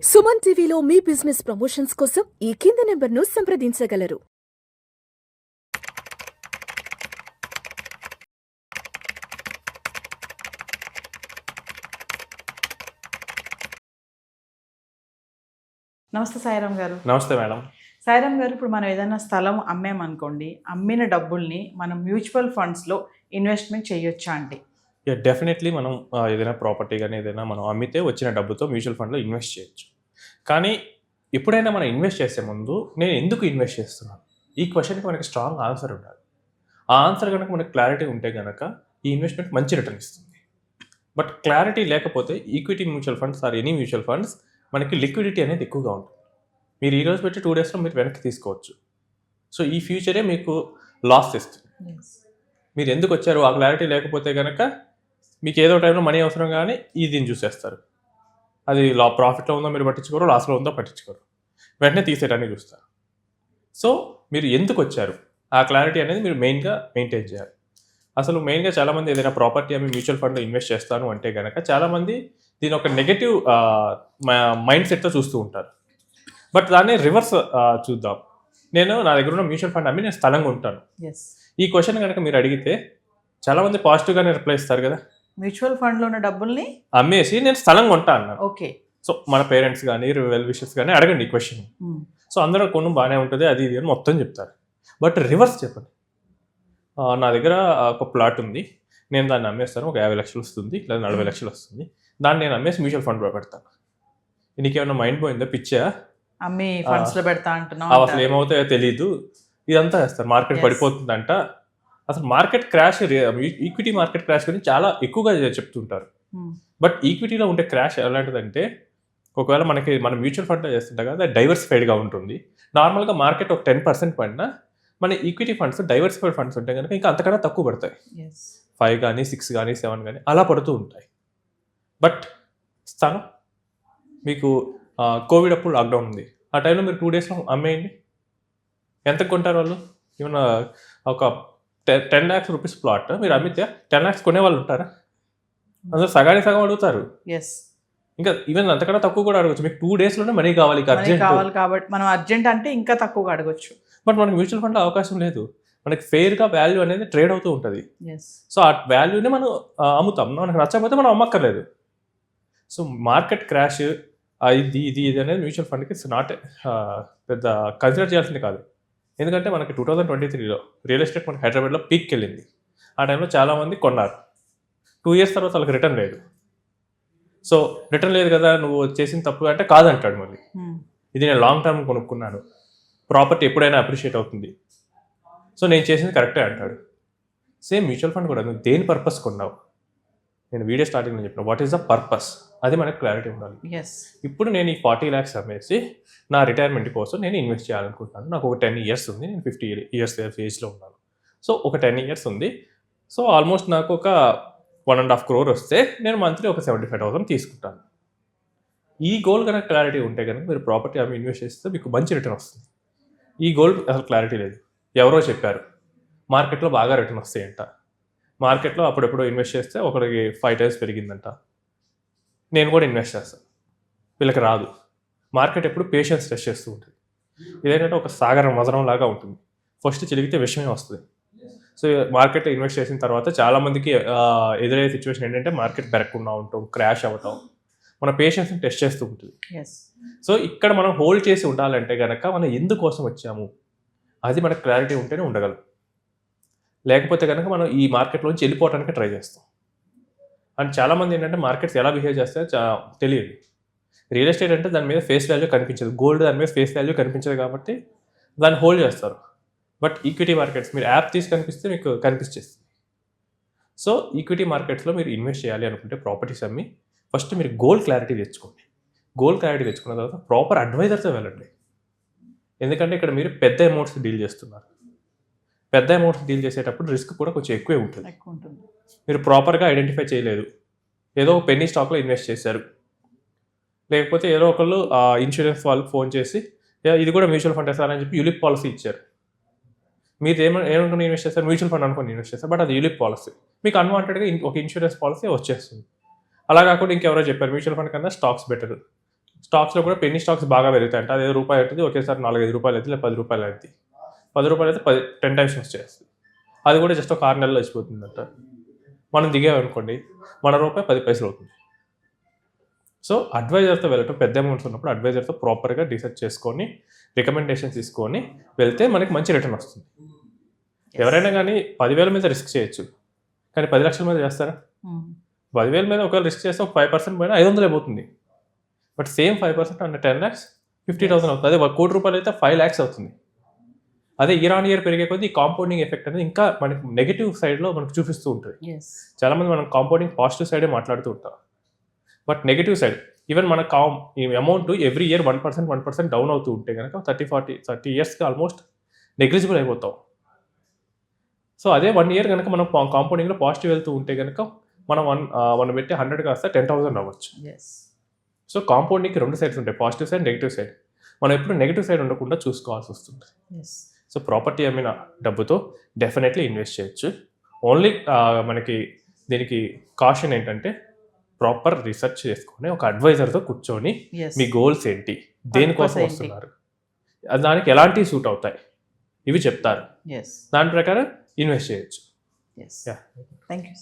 సుమన్ టీవీలో మీ business promotions కోసం ఈ కింది నెంబర్ను సంప్రదించగలరు. నమస్తే సాయిరామ్ గారు. నమస్తే మేడం. సాయిరామ్ గారు, ఇప్పుడు మనం ఏదైనా స్థలం అమ్మామనుకోండి, అమ్మిన డబ్బుల్ని మనం మ్యూచువల్ ఫండ్స్లో ఇన్వెస్ట్మెంట్ చేయొచ్చా అండి? డెఫినెట్లీ మనం ఏదైనా ప్రాపర్టీ కానీ ఏదైనా మనం అమ్మితే వచ్చిన డబ్బుతో మ్యూచువల్ ఫండ్లో ఇన్వెస్ట్ చేయొచ్చు. కానీ ఎప్పుడైనా మనం ఇన్వెస్ట్ చేసే ముందు నేను ఎందుకు ఇన్వెస్ట్ చేస్తున్నాను, ఈ క్వశ్చన్కి మనకి స్ట్రాంగ్ ఆన్సర్ ఉండాలి. ఆ ఆన్సర్ కనుక మనకు క్లారిటీ ఉంటే కనుక ఈ ఇన్వెస్ట్మెంట్ మంచి రిటర్న్ ఇస్తుంది. బట్ క్లారిటీ లేకపోతే equity mutual funds or any mutual funds మనకి లిక్విడిటీ అనేది ఎక్కువగా ఉంటుంది. మీరు ఈరోజు పెట్టి 2 డేస్లో మీరు వెనక్కి తీసుకోవచ్చు. సో ఈ ఫ్యూచరే మీకు లాస్ ఇస్తుంది. మీరు ఎందుకు వచ్చారు ఆ క్లారిటీ లేకపోతే కనుక మీకు ఏదో టైంలో మనీ అవసరం కానీ దీన్ని చూసేస్తారు. అది ప్రాఫిట్లో ఉందో మీరు పట్టించుకోరు, లాస్లో ఉందో పట్టించుకోరు, వెంటనే తీసేయడానికి చూస్తారు. సో మీరు ఎందుకు వచ్చారు ఆ క్లారిటీ అనేది మీరు మెయిన్గా మెయింటైన్ చేయాలి. అసలు మెయిన్గా చాలామంది ఏదైనా ప్రాపర్టీ అవి మ్యూచువల్ ఫండ్లో ఇన్వెస్ట్ చేస్తాను అంటే కనుక చాలామంది దీని ఒక నెగటివ్ మైండ్ సెట్తో చూస్తూ ఉంటారు. బట్ దాన్ని రివర్స్ చూద్దాం. నా దగ్గర ఉన్న మ్యూచువల్ ఫండ్ అమ్మి నేను స్థలంగా ఉంటాను. ఈ క్వశ్చన్ కనుక మీరు అడిగితే చాలామంది పాజిటివ్గానే రిప్లై ఇస్తారు కదా. మ్యూచువల్ ఫండ్లో ఉన్న డబ్బుల్ని అమ్మేసి నేను స్థలంగా ఉంటాను అన్నారు. ఓకే. సో మన పేరెంట్స్ కానీ వెల్ విషెస్ కానీ అడగండి ఈ క్వశ్చన్. సో అందరూ కొను బాగానే ఉంటుంది అది ఇది అని మొత్తం చెప్తారు. బట్ రివర్స్ చెప్పండి. నా దగ్గర ఒక ప్లాట్ ఉంది, నేను దాన్ని అమ్మేస్తాను, ఒక 50 లక్షలు వస్తుంది లేదా 40 లక్షలు వస్తుంది, దాన్ని నేను అమ్మేసి మ్యూచువల్ ఫండ్లో పెడతాను. నీకేమన్నా మైండ్ పోయిందా, పిచ్చా, అమ్మి ఫండ్స్లో పెడతా అంటున్నాం, అసలు ఏమవుతాయో తెలీదు, ఇదంతా చేస్తారు. మార్కెట్ పడిపోతుందంట, అసలు market crash, equity market crash గురించి చాలా ఎక్కువగా చెప్తుంటారు. బట్ ఈక్విటీలో ఉండే క్రాష్ ఎలాంటిదంటే ఒకవేళ మనం మ్యూచువల్ ఫండ్లో చేస్తుంటాం కదా, డైవర్సిఫైడ్గా ఉంటుంది. నార్మల్గా మార్కెట్ ఒక 10% పడినా మన ఈక్విటీ ఫండ్స్ డైవర్సిఫైడ్ ఫండ్స్ ఉంటాయి కనుక ఇంకా అంతకన్నా తక్కువ పడతాయి. 5 కానీ 6 కానీ 7 కానీ అలా పడుతూ ఉంటాయి. బట్ స్థానం మీకు కోవిడ్ అప్పుడు లాక్డౌన్ ఉంది, ఆ టైంలో మీరు 2 డేస్లో అమ్మేయండి, ఎంత కొంటారు వాళ్ళు? ఏమన్నా ఒక 10 lakhs రూపీస్ ప్లాట్ మీరు అమ్మితే 10 lakhs కొనే వాళ్ళు ఉంటారా? అందరూ సగానికి సగం అడుగుతారు. ఇంకా ఈవెన్ అంతకన్నా తక్కువ కూడా అడగచ్చు. మీకు 2 డేస్లోనే మనీ కావాలి కాబట్టి మనం అర్జెంట్ అంటే ఇంకా తక్కువగా అడగచ్చు. బట్ మనకి మ్యూచువల్ ఫండ్లో అవకాశం లేదు. మనకి ఫెయిర్గా వాల్యూ అనేది ట్రేడ్ అవుతూ ఉంటుంది. సో ఆ వాల్యూని మనం అమ్ముతాం, మనకు నచ్చకపోతే మనం అమ్మక్కర్లేదు. సో మార్కెట్ క్రాష్ ఇది అనేది మ్యూచువల్ ఫండ్కి ఇట్స్ నాట్ పెద్ద కన్సిడర్ చేయాల్సింది కాదు. ఎందుకంటే మనకి 2023లో రియల్ ఎస్టేట్ మనకి హైదరాబాద్లో పీక్కి వెళ్ళింది. ఆ టైంలో చాలామంది కొన్నారు. 2 years తర్వాత వాళ్ళకి రిటర్న్ లేదు. సో రిటర్న్ లేదు కదా, నువ్వు చేసిన తప్పు అంటే కాదంటాడు. మళ్ళీ ఇది నేను లాంగ్ టర్మ్ కొనుక్కున్నాను, ప్రాపర్టీ ఎప్పుడైనా అప్రిషియేట్ అవుతుంది, సో నేను చేసింది కరెక్టే అంటాడు. సేమ్ మ్యూచువల్ ఫండ్ కూడా నువ్వు దేని పర్పస్ కొన్నావు, నేను వీడియో స్టార్టింగ్లో చెప్పిన వాట్ ఈస్ ద పర్పస్, అది మనకు క్లారిటీ ఉండాలి. ఇప్పుడు నేను ఈ 40 lakhs అమ్మేసి నా రిటైర్మెంట్ కోసం నేను ఇన్వెస్ట్ చేయాలనుకుంటున్నాను. నాకు ఒక 10 years ఉంది, నేను 50 years ఏజ్లో ఉన్నాను. సో ఒక 10 years ఉంది. సో ఆల్మోస్ట్ నాకు ఒక 1.5 crore వస్తే నేను మంత్లీ ఒక 75,000 తీసుకుంటాను. ఈ గోల్ కనుక క్లారిటీ ఉంటే కనుక మీరు ప్రాపర్టీ అమ్మి ఇన్వెస్ట్ చేస్తే మీకు మంచి రిటర్న్ వస్తుంది. ఈ గోల్ అసలు క్లారిటీ లేదు. ఎవరో చెప్పారు మార్కెట్లో బాగా రిటర్న్ వస్తాయంట, మార్కెట్లో అప్పుడెప్పుడు ఇన్వెస్ట్ చేస్తే ఒకరికి 5 times పెరిగిందంట, నేను కూడా ఇన్వెస్ట్ చేస్తాను, వీళ్ళకి రాదు. మార్కెట్ ఎప్పుడు పేషెన్స్ టెస్ట్ చేస్తూ ఉంటుంది. ఇదేంటంటే ఒక సాగరం మధురం లాగా ఉంటుంది, ఫస్ట్ చిలిగితే విషయమే వస్తుంది. సో మార్కెట్లో ఇన్వెస్ట్ చేసిన తర్వాత చాలామందికి ఎదురయ్యే సిచ్యువేషన్ ఏంటంటే మార్కెట్ పెరగకుండా ఉంటాం, క్రాష్ అవ్వటం, మన పేషెన్స్ని టెస్ట్ చేస్తూ ఉంటుంది. సో ఇక్కడ మనం హోల్డ్ చేసి ఉండాలంటే కనుక మనం ఎందుకోసం వచ్చాము అది మనకు క్లారిటీ ఉంటేనే ఉండగలం. లేకపోతే కనుక మనం ఈ మార్కెట్లోంచి వెళ్ళిపోవడానికి ట్రై చేస్తాం. అండ్ చాలామంది ఏంటంటే మార్కెట్స్ ఎలా బిహేవ్ చేస్తాయో తెలియదు. రియల్ ఎస్టేట్ అంటే దాని మీద ఫేస్ వాల్యూ కనిపించదు, గోల్డ్ దాని మీద ఫేస్ వాల్యూ కనిపించదు కాబట్టి దాన్ని హోల్డ్ చేస్తారు. బట్ ఈక్విటీ మార్కెట్స్ మీరు యాప్ తీసి కనిపిస్తే మీకు కనిపించేస్తుంది. సో ఈక్విటీ మార్కెట్స్లో మీరు ఇన్వెస్ట్ చేయాలి అనుకుంటే ప్రాపర్టీస్ అమ్మి ఫస్ట్ మీరు గోల్ క్లారిటీ తెచ్చుకోండి. గోల్ క్లారిటీ తెచ్చుకున్న తర్వాత ప్రాపర్ అడ్వైజర్తో వెళ్ళండి. ఎందుకంటే ఇక్కడ మీరు పెద్ద అమౌంట్స్ డీల్ చేస్తున్నారు. పెద్ద అమౌంట్స్ డీల్ చేసేటప్పుడు రిస్క్ కూడా కొంచెం ఎక్కువే ఉంటుంది. మీరు ప్రాపర్గా ఐడెంటిఫై చేయలేదు, ఏదో పెన్నీ స్టాక్లో ఇన్వెస్ట్ చేశారు, లేకపోతే ఏదో ఒకళ్ళు ఇన్సూరెన్స్ వాళ్ళకి ఫోన్ చేసి ఇది కూడా మ్యూచువల్ ఫండ్ వేస్తారని చెప్పి యూలిప్ పాలసీ ఇచ్చారు. మీరు ఏమనుకుని ఇన్వెస్ట్ చేస్తారు, మ్యూచువల్ ఫండ్ అనుకుని ఇన్వెస్ట్ చేస్తారు, బట్ అది యూలిప్ పాలసీ, మీకు అన్వాంటెడ్గా ఒక ఇన్సూరెన్స్ పాలసీ వచ్చేస్తుంది. అలా కాకుండా ఇంకెవరో చెప్పారు మ్యూచువల్ ఫండ్ కన్నా స్టాక్స్ బెటర్, స్టాక్స్లో కూడా పెన్నీ స్టాక్స్ బాగా పెరుగుతాయి అంటే అదే రూపాయి అవుతుంది ఒకేసారి 4-5 రూపాయలు అవుతుంది, 10 రూపాయలు అవుతుంది. 10 రూపాయలు అయితే 10 టైమ్స్ వచ్చేస్తుంది. అది కూడా జస్ట్ ఒక 6 నెలలు వచ్చిపోతుందంట. మనం దిగామనుకోండి మన రూపాయి 10 పైసలు అవుతుంది. సో అడ్వైజర్తో వెళ్ళటం, పెద్ద అమౌంట్స్ ఉన్నప్పుడు అడ్వైజర్తో ప్రాపర్గా రీసెర్చ్ చేసుకొని రికమెండేషన్స్ తీసుకొని వెళ్తే మనకి మంచి రిటర్న్ వస్తుంది. ఎవరైనా కానీ 10,000 మీద రిస్క్ చేయొచ్చు, కానీ 10 లక్షల మీద చేస్తారా? 10,000 మీద ఒకవేళ రిస్క్ చేస్తే ఒక 5% పోయినా 500 అయిపోతుంది. బట్ సేమ్ 5% అంటే 10 lakhs 50,000 అవుతుంది. అదే 1 కోటి రూపాయలు అయితే 5 lakhs అవుతుంది. అదే ఇయర్ ఆన్ ఇయర్ పెరిగే కొద్దీ ఈ కాంపౌండింగ్ ఎఫెక్ట్ అనేది ఇంకా మనకి నెగిటివ్ సైడ్లో మనకు చూపిస్తూ ఉంటుంది. చాలామంది మనం కాంపౌండింగ్ పాజిటివ్ సైడే మాట్లాడుతూ ఉంటాం, బట్ నెగిటివ్ సైడ్ ఈవెన్ మన ఈ అమౌంట్ ఎవ్రీ ఇయర్ 1% డౌన్ అవుతూ ఉంటే కనుక 30 ఇయర్స్కి ఆల్మోస్ట్ నెగ్లిజిబుల్ అయిపోతాం. సో అదే 1 ఇయర్ కనుక మనం కాంపౌండింగ్లో పాజిటివ్ వెళ్తూ ఉంటే కనుక మనం పెట్టి 100 కాస్త 10,000 అవ్వచ్చు. సో కాంపౌండింగ్కి 2 సైడ్స్ ఉంటాయి, పాజిటివ్ సైడ్, నెగిటివ్ సైడ్. మనం ఎప్పుడు నెగిటివ్ సైడ్ ఉండకుండా చూసుకోవాల్సి వస్తుంది. సో ప్రాపర్టీ అమ్మిన డబ్బుతో డెఫినెట్లీ ఇన్వెస్ట్ చేయొచ్చు. ఓన్లీ మనకి దీనికి కాషన్ ఏంటంటే ప్రాపర్ రీసెర్చ్ చేసుకొని ఒక అడ్వైజర్తో కూర్చొని మీ గోల్స్ ఏంటి, దేనికోసం వస్తున్నారు, దానికి ఎలాంటి సూట్ అవుతాయి ఇవి చెప్తారు. దాని ప్రకారం ఇన్వెస్ట్ చేయొచ్చు. Thank you.